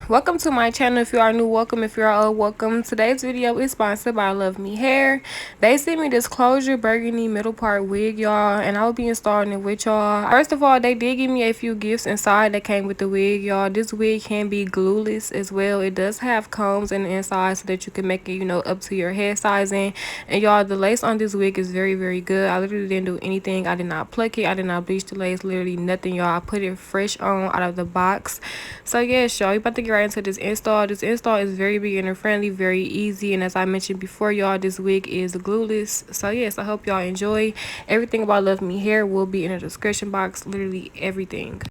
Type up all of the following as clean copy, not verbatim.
Welcome to my channel. If you are new, welcome. If you are old, welcome. Today's video is sponsored by Luvme Hair. They sent me this closure burgundy middle part wig, y'all, and I will be installing it with y'all. First of all, they did give me a few gifts inside that came with the wig, y'all. This wig can be glueless as well. It does have combs in the inside so that you can make it, up to your head sizing. And y'all, the lace on this wig is very, very good. I literally didn't do anything. I did not pluck it. I did not bleach the lace. Literally nothing, y'all. I put it fresh on out of the box. So yes, y'all, we about to get right into this install. This install is very beginner friendly, very easy, and as I mentioned before, y'all, this wig is glueless. So yes, I hope y'all enjoy. Everything about Luvme Hair will be in the description box, literally everything.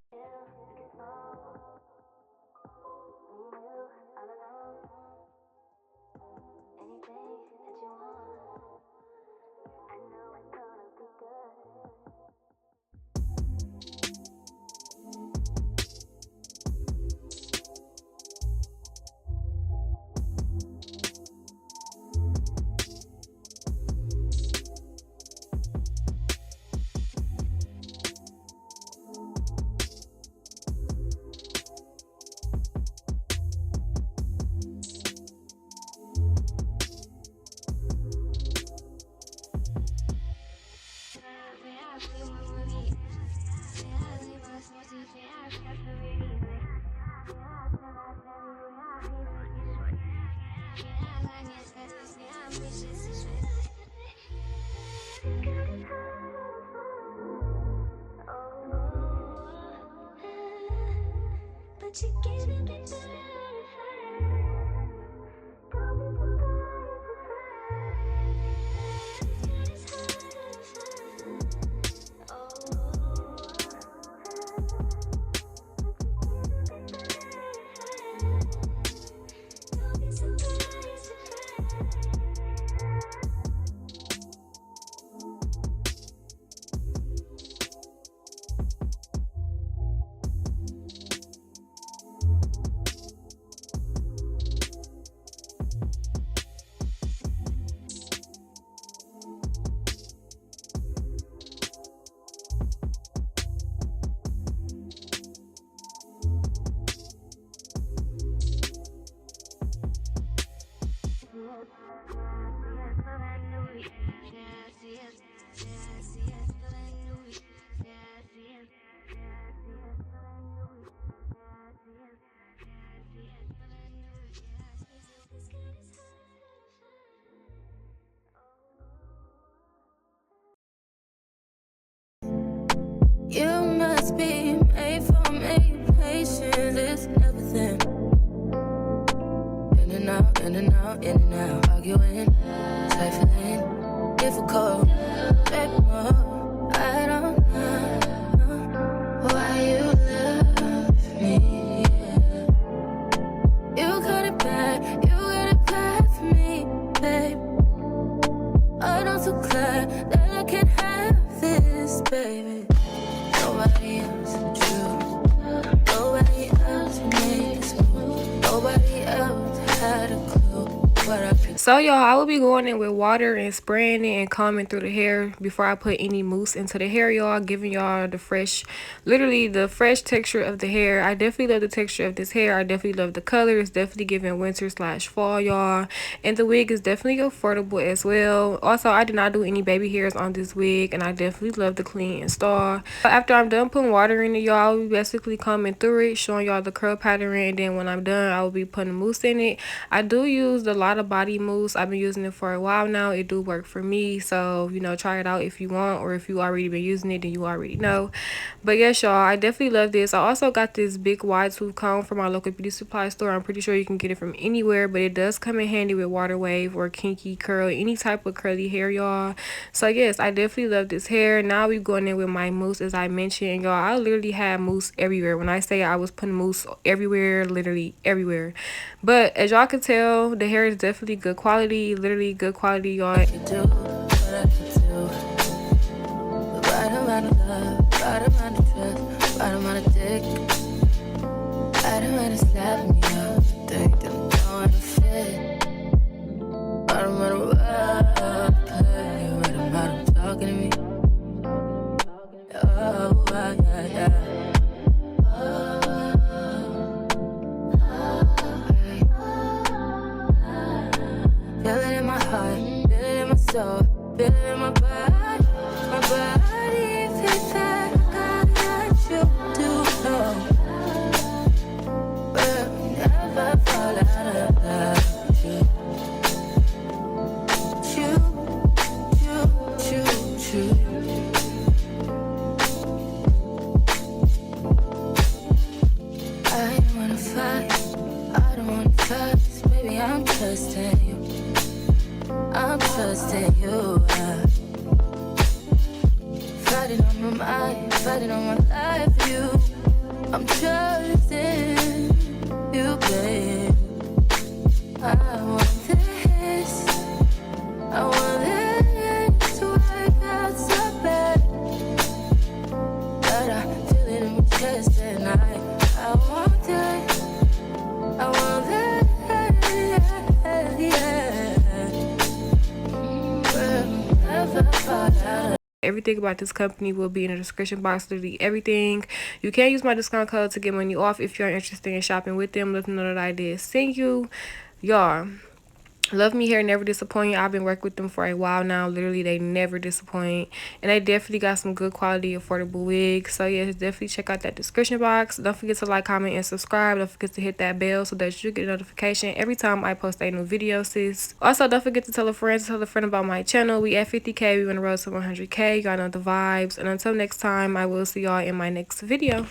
But you're giving me you must be made for me. Patience is everything. In and out, in and out, in and out. Arguing, trifling, difficult. Baby, more. I don't know why you love me. You got it bad for me, babe. I don't so glad that I can have this, baby. Nobody else true. Nobody else makes me. Nobody else had a clue what I could. So y'all, I will be going in with water and spraying it and combing through the hair before I put any mousse into the hair, y'all, giving y'all the fresh, literally the fresh texture of the hair. I definitely love the texture of this hair. I definitely love the color. It's definitely giving winter/fall, y'all, and the wig is definitely affordable as well. Also, I did not do any baby hairs on this wig, and I definitely love the clean install. After I'm done putting water in it, y'all, I will be basically combing through it, showing y'all the curl pattern, and then when I'm done, I will be putting mousse in it. I do use the Lot of Body mousse. I've been using it for a while now. It do work for me, so try it out if you want, or if you already been using it, then you already know. But yes, y'all, I definitely love this. I also got this big wide tooth comb from my local beauty supply store. I'm pretty sure you can get it from anywhere, but it does come in handy with water wave or kinky curl, any type of curly hair, y'all. So yes, I definitely love this hair. Now we going in with my mousse, as I mentioned, y'all. I literally had mousse everywhere. When I say I was putting mousse everywhere, literally everywhere. But as y'all can tell, the hair is definitely good quality, literally good quality, y'all. Right amount of love, right amount of trust, right amount of dick. I don't wanna slap me up, think that I'm going to fit. Right amount of love, right amount of talking to me. Oh, yeah, yeah. fighting on my mind, fighting on my life. I'm trusting you, babe. I want this. I want this to work out so bad. But I feel it in my chest at night. I want that. I want that. Everything about this company will be in the description box, literally everything. You can use my discount code to get money off if you're interested in shopping with them. Let them know that I did send you. Y'all, Luvme Hair never disappoint. I've been working with them for a while now. Literally, they never disappoint. And they definitely got some good quality, affordable wigs. So, yeah, definitely check out that description box. Don't forget to like, comment, and subscribe. Don't forget to hit that bell so that you get a notification every time I post a new video, sis. Also, don't forget to tell a friend about my channel. We at 50K. We on the road to 100K. Y'all know the vibes. And until next time, I will see y'all in my next video.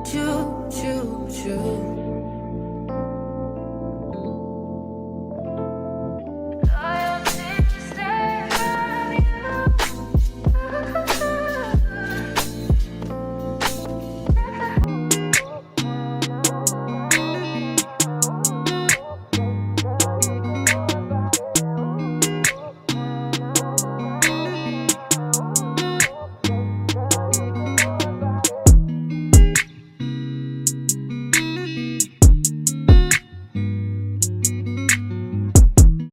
Choo, choo, choo.